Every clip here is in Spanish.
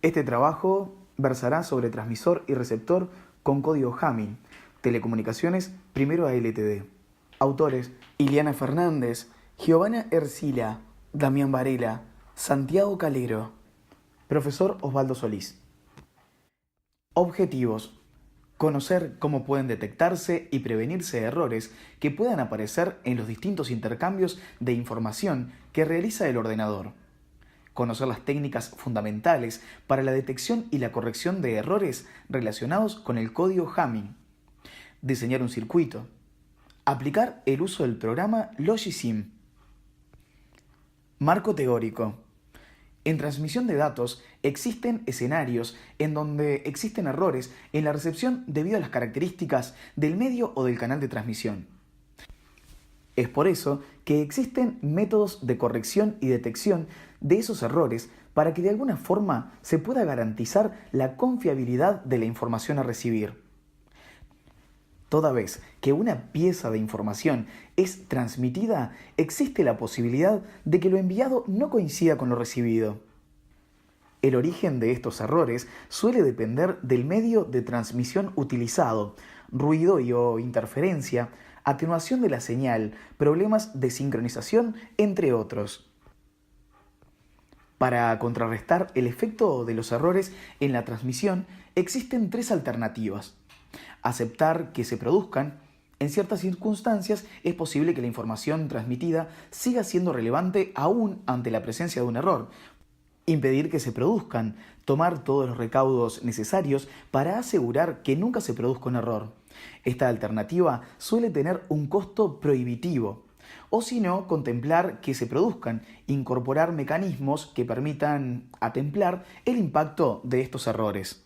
Este trabajo versará sobre transmisor y receptor con código Hamming, telecomunicaciones primero a LTD. Autores: Iliana Fernández, Giovanna Ercila, Damián Varela, Santiago Calero. Profesor Osvaldo Solís. Objetivos: conocer cómo pueden detectarse y prevenirse errores que puedan aparecer en los distintos intercambios de información que realiza el ordenador. Conocer las técnicas fundamentales para la detección y la corrección de errores relacionados con el código Hamming. Diseñar un circuito. Aplicar el uso del programa Logisim. Marco teórico. En transmisión de datos existen escenarios en donde existen errores en la recepción debido a las características del medio o del canal de transmisión. Es por eso que existen métodos de corrección y detección de esos errores para que de alguna forma se pueda garantizar la confiabilidad de la información a recibir. Toda vez que una pieza de información es transmitida, existe la posibilidad de que lo enviado no coincida con lo recibido. El origen de estos errores suele depender del medio de transmisión utilizado, ruido o interferencia, atenuación de la señal, problemas de sincronización, entre otros. Para contrarrestar el efecto de los errores en la transmisión, existen tres alternativas. Aceptar que se produzcan. En ciertas circunstancias es posible que la información transmitida siga siendo relevante aún ante la presencia de un error. Impedir que se produzcan. Tomar todos los recaudos necesarios para asegurar que nunca se produzca un error. Esta alternativa suele tener un costo prohibitivo. O si no, contemplar que se produzcan, incorporar mecanismos que permitan atemplar el impacto de estos errores.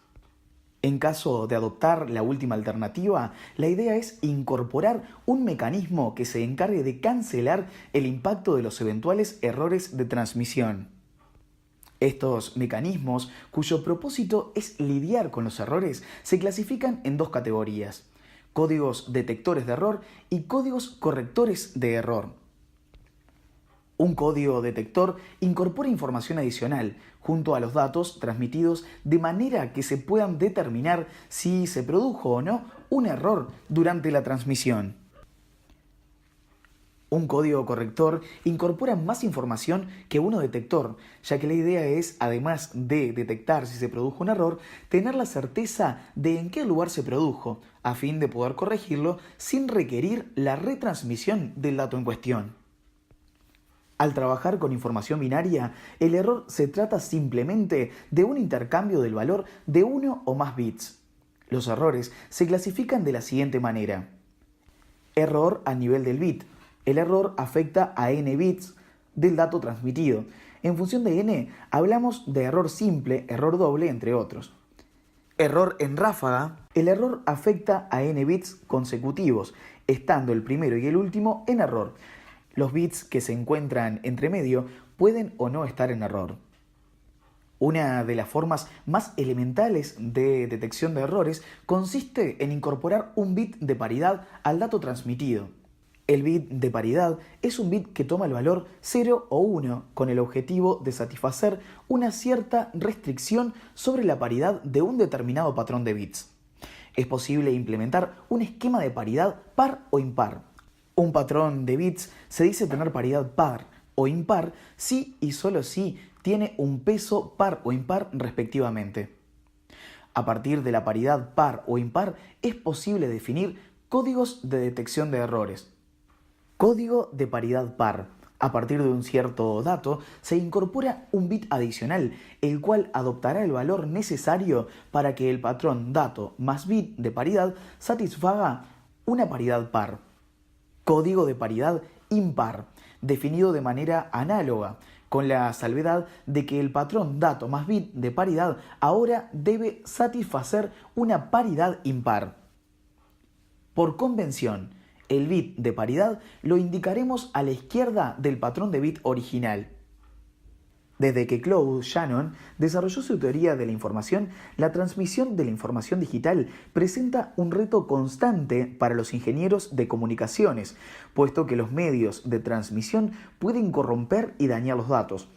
En caso de adoptar la última alternativa, la idea es incorporar un mecanismo que se encargue de cancelar el impacto de los eventuales errores de transmisión. Estos mecanismos, cuyo propósito es lidiar con los errores, se clasifican en dos categorías: códigos detectores de error y códigos correctores de error. Un código detector incorpora información adicional junto a los datos transmitidos de manera que se puedan determinar si se produjo o no un error durante la transmisión. Un código corrector incorpora más información que uno detector, ya que la idea es, además de detectar si se produjo un error, tener la certeza de en qué lugar se produjo, a fin de poder corregirlo sin requerir la retransmisión del dato en cuestión. Al trabajar con información binaria, el error se trata simplemente de un intercambio del valor de uno o más bits. Los errores se clasifican de la siguiente manera. Error a nivel del bit. El error afecta a n bits del dato transmitido. En función de n, hablamos de error simple, error doble, entre otros. Error en ráfaga. El error afecta a n bits consecutivos, estando el primero y el último en error. Los bits que se encuentran entre medio pueden o no estar en error. Una de las formas más elementales de detección de errores consiste en incorporar un bit de paridad al dato transmitido. El bit de paridad es un bit que toma el valor 0 o 1 con el objetivo de satisfacer una cierta restricción sobre la paridad de un determinado patrón de bits. Es posible implementar un esquema de paridad par o impar. Un patrón de bits se dice tener paridad par o impar si y solo si tiene un peso par o impar respectivamente. A partir de la paridad par o impar es posible definir códigos de detección de errores. Código de paridad par. A partir de un cierto dato se incorpora un bit adicional, el cual adoptará el valor necesario para que el patrón dato más bit de paridad satisfaga una paridad par. Código de paridad impar, definido de manera análoga, con la salvedad de que el patrón dato más bit de paridad ahora debe satisfacer una paridad impar. Por convención, el bit de paridad lo indicaremos a la izquierda del patrón de bit original. Desde que Claude Shannon desarrolló su teoría de la información, la transmisión de la información digital presenta un reto constante para los ingenieros de comunicaciones, puesto que los medios de transmisión pueden corromper y dañar los datos.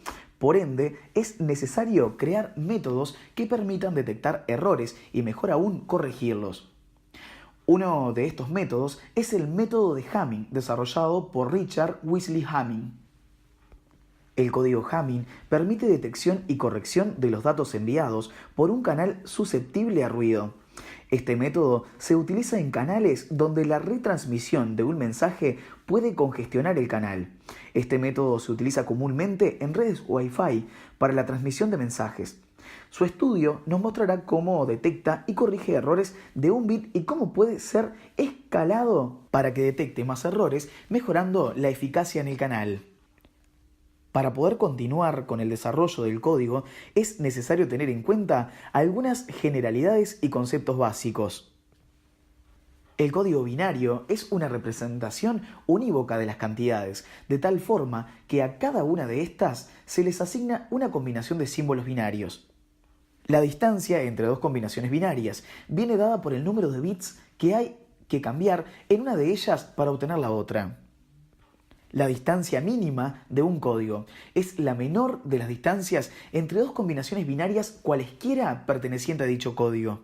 Por ende, es necesario crear métodos que permitan detectar errores y, mejor aún, corregirlos. Uno de estos métodos es el método de Hamming, desarrollado por Richard Wesley Hamming. El código Hamming permite detección y corrección de los datos enviados por un canal susceptible a ruido. Este método se utiliza en canales donde la retransmisión de un mensaje puede congestionar el canal. Este método se utiliza comúnmente en redes Wi-Fi para la transmisión de mensajes. Su estudio nos mostrará cómo detecta y corrige errores de un bit y cómo puede ser escalado para que detecte más errores, mejorando la eficacia en el canal. Para poder continuar con el desarrollo del código, es necesario tener en cuenta algunas generalidades y conceptos básicos. El código binario es una representación unívoca de las cantidades, de tal forma que a cada una de estas se les asigna una combinación de símbolos binarios. La distancia entre dos combinaciones binarias viene dada por el número de bits que hay que cambiar en una de ellas para obtener la otra. La distancia mínima de un código es la menor de las distancias entre dos combinaciones binarias cualesquiera pertenecientes a dicho código.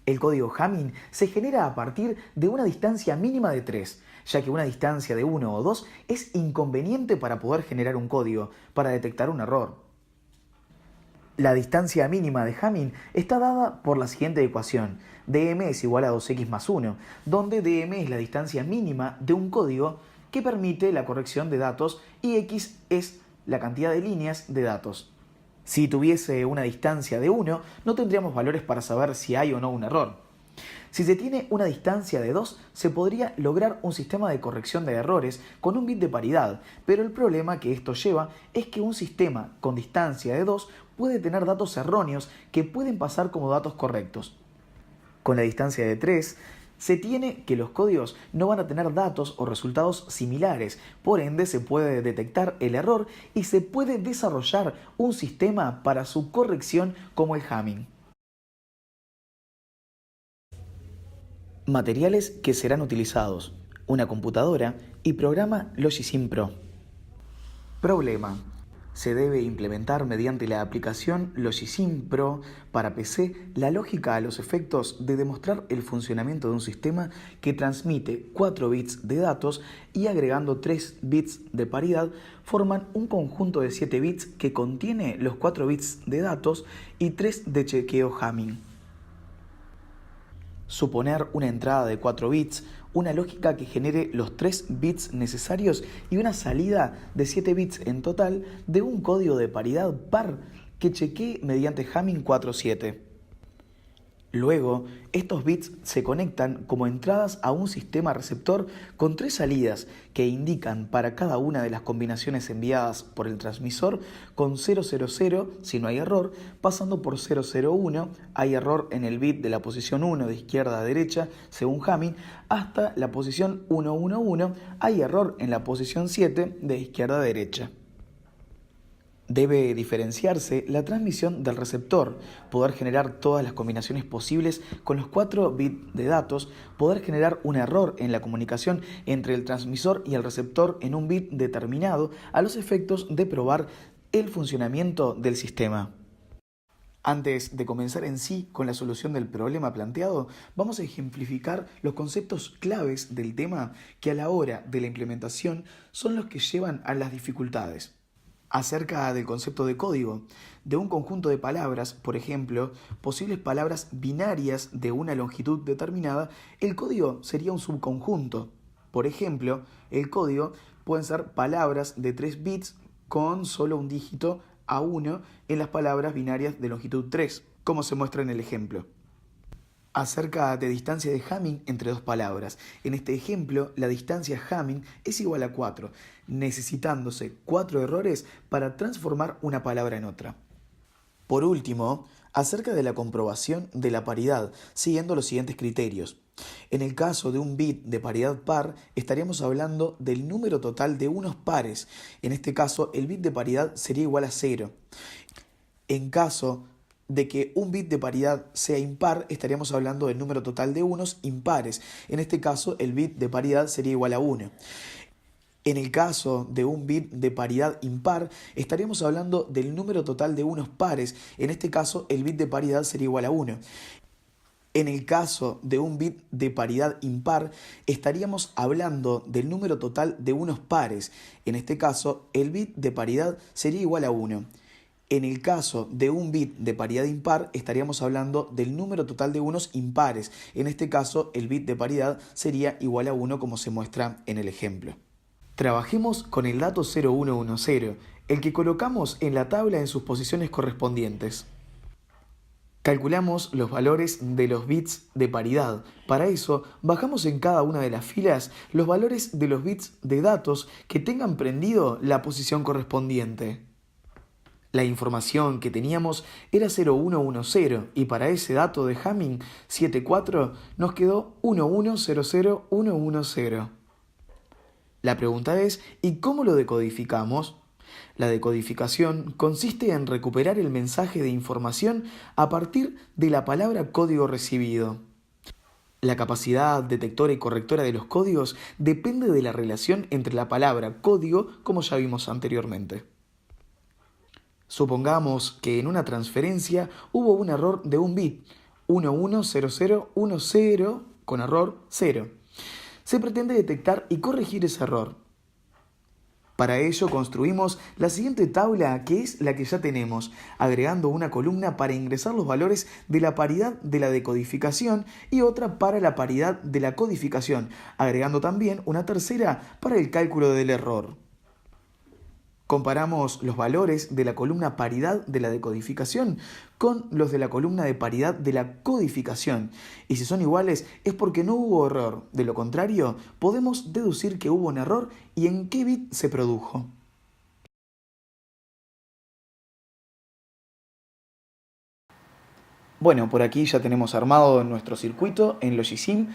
El código Hamming se genera a partir de una distancia mínima de 3, ya que una distancia de 1 o 2 es inconveniente para poder generar un código, para detectar un error. La distancia mínima de Hamming está dada por la siguiente ecuación: dm es igual a 2x más 1, donde dm es la distancia mínima de un código que permite la corrección de datos y x es la cantidad de líneas de datos. Si tuviese una distancia de 1, no tendríamos valores para saber si hay o no un error. Si se tiene una distancia de 2, se podría lograr un sistema de corrección de errores con un bit de paridad, pero el problema que esto lleva es que un sistema con distancia de 2 puede tener datos erróneos que pueden pasar como datos correctos. Con la distancia de 3, se tiene que los códigos no van a tener datos o resultados similares, por ende se puede detectar el error y se puede desarrollar un sistema para su corrección como el Hamming. Materiales que serán utilizados: una computadora y programa Logisim Pro. Problema: se debe implementar mediante la aplicación Logisim Pro para PC la lógica a los efectos de demostrar el funcionamiento de un sistema que transmite 4 bits de datos y agregando 3 bits de paridad forman un conjunto de 7 bits que contiene los 4 bits de datos y 3 de chequeo Hamming. Suponer una entrada de 4 bits, una lógica que genere los 3 bits necesarios y una salida de 7 bits en total de un código de paridad par que chequee mediante Hamming 4-7. Luego, estos bits se conectan como entradas a un sistema receptor con 3 salidas que indican para cada una de las combinaciones enviadas por el transmisor con 000 si no hay error, pasando por 001, hay error en el bit de la posición 1 de izquierda a derecha según Hamming, hasta la posición 111, hay error en la posición 7 de izquierda a derecha. Debe diferenciarse la transmisión del receptor, poder generar todas las combinaciones posibles con los 4 bits de datos, poder generar un error en la comunicación entre el transmisor y el receptor en un bit determinado a los efectos de probar el funcionamiento del sistema. Antes de comenzar en sí con la solución del problema planteado, vamos a ejemplificar los conceptos claves del tema que a la hora de la implementación son los que llevan a las dificultades. Acerca del concepto de código, de un conjunto de palabras, por ejemplo, posibles palabras binarias de una longitud determinada, el código sería un subconjunto. Por ejemplo, el código pueden ser palabras de 3 bits con solo un dígito A1 en las palabras binarias de longitud 3, como se muestra en el ejemplo. Acerca de distancia de Hamming entre dos palabras. En este ejemplo, la distancia Hamming es igual a 4, necesitándose 4 errores para transformar una palabra en otra. Por último, acerca de la comprobación de la paridad, siguiendo los siguientes criterios. En el caso de un bit de paridad par, estaríamos hablando del número total de unos pares. En este caso, el bit de paridad sería igual a 0. En caso de que un bit de paridad sea impar, estaríamos hablando del número total de unos impares. En este caso, el bit de paridad sería igual a 1. En el caso de un bit de paridad impar, estaríamos hablando del número total de unos pares. En este caso, el bit de paridad sería igual a 1. En el caso de un bit de paridad impar, estaríamos hablando del número total de unos pares. En este caso, el bit de paridad sería igual a 1. En el caso de un bit de paridad impar, estaríamos hablando del número total de unos impares. En este caso, el bit de paridad sería igual a 1, como se muestra en el ejemplo. Trabajemos con el dato 0110, el que colocamos en la tabla en sus posiciones correspondientes. Calculamos los valores de los bits de paridad. Para eso, bajamos en cada una de las filas los valores de los bits de datos que tengan prendido la posición correspondiente. La información que teníamos era 0110 y para ese dato de Hamming 74 nos quedó 1100110. La pregunta es, ¿y cómo lo decodificamos? La decodificación consiste en recuperar el mensaje de información a partir de la palabra código recibido. La capacidad detectora y correctora de los códigos depende de la relación entre la palabra código, como ya vimos anteriormente. Supongamos que en una transferencia hubo un error de un bit, 110010 con error 0. Se pretende detectar y corregir ese error. Para ello construimos la siguiente tabla, que es la que ya tenemos, agregando una columna para ingresar los valores de la paridad de la decodificación y otra para la paridad de la codificación, agregando también una tercera para el cálculo del error. Comparamos los valores de la columna paridad de la decodificación con los de la columna de paridad de la codificación. Y si son iguales es porque no hubo error. De lo contrario, podemos deducir que hubo un error y en qué bit se produjo. Bueno, por aquí ya tenemos armado nuestro circuito en Logisim,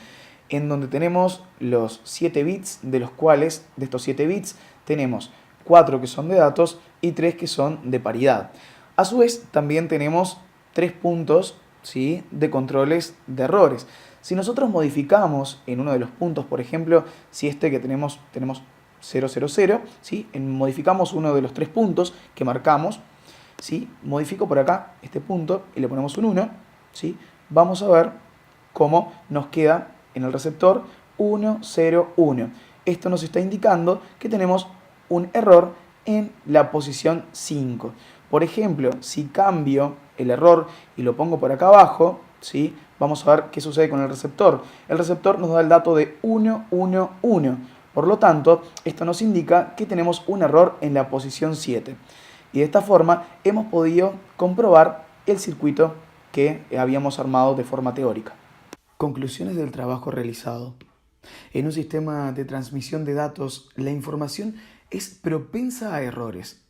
en donde tenemos los 7 bits, de los cuales, de estos 7 bits, tenemos 4 que son de datos y 3 que son de paridad. A su vez, también tenemos 3 puntos, ¿sí?, de controles de errores. Si nosotros modificamos en uno de los puntos, por ejemplo, si este que tenemos 000, ¿sí?, modificamos uno de los 3 puntos que marcamos, ¿sí?, modifico por acá este punto y le ponemos un 1, ¿sí?, vamos a ver cómo nos queda en el receptor 1, 0, 1. Esto nos está indicando que tenemos un error en la posición 5. Por ejemplo, si cambio el error y lo pongo por acá abajo, ¿sí?, vamos a ver qué sucede con el receptor. El receptor nos da el dato de 1, 1, 1. Por lo tanto, esto nos indica que tenemos un error en la posición 7. Y de esta forma hemos podido comprobar el circuito que habíamos armado de forma teórica. Conclusiones del trabajo realizado. En un sistema de transmisión de datos, la información es propensa a errores.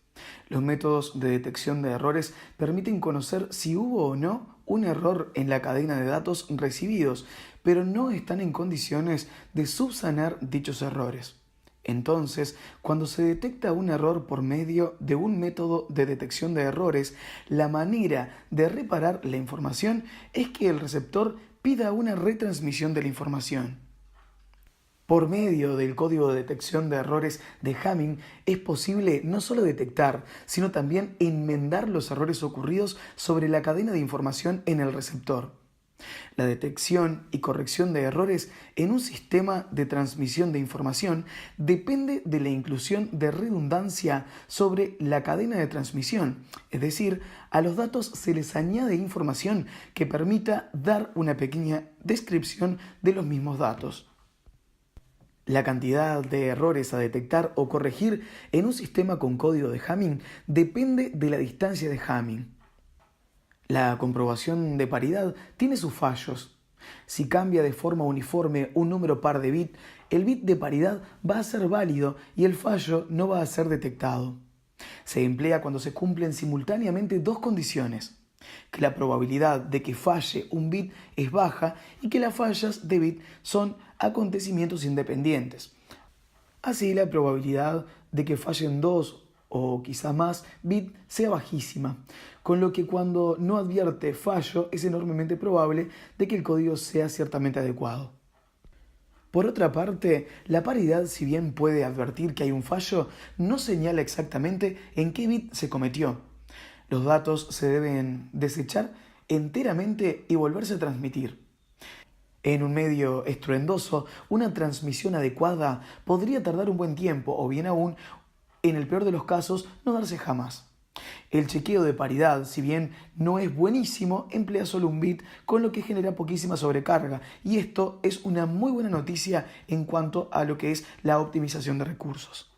Los métodos de detección de errores permiten conocer si hubo o no un error en la cadena de datos recibidos, pero no están en condiciones de subsanar dichos errores. Entonces, cuando se detecta un error por medio de un método de detección de errores, la manera de reparar la información es que el receptor pida una retransmisión de la información. Por medio del código de detección de errores de Hamming es posible no solo detectar, sino también enmendar los errores ocurridos sobre la cadena de información en el receptor. La detección y corrección de errores en un sistema de transmisión de información depende de la inclusión de redundancia sobre la cadena de transmisión, es decir, a los datos se les añade información que permita dar una pequeña descripción de los mismos datos. La cantidad de errores a detectar o corregir en un sistema con código de Hamming depende de la distancia de Hamming. La comprobación de paridad tiene sus fallos. Si cambia de forma uniforme un número par de bit, el bit de paridad va a ser válido y el fallo no va a ser detectado. Se emplea cuando se cumplen simultáneamente dos condiciones: que la probabilidad de que falle un bit es baja y que las fallas de bit son acontecimientos independientes. Así, la probabilidad de que fallen dos o quizá más bits sea bajísima, con lo que cuando no advierte fallo es enormemente probable de que el código sea ciertamente adecuado. Por otra parte, la paridad, si bien puede advertir que hay un fallo, no señala exactamente en qué bit se cometió. Los datos se deben desechar enteramente y volverse a transmitir. En un medio estruendoso, una transmisión adecuada podría tardar un buen tiempo o bien aún, en el peor de los casos, no darse jamás. El chequeo de paridad, si bien no es buenísimo, emplea solo un bit, con lo que genera poquísima sobrecarga, y esto es una muy buena noticia en cuanto a lo que es la optimización de recursos.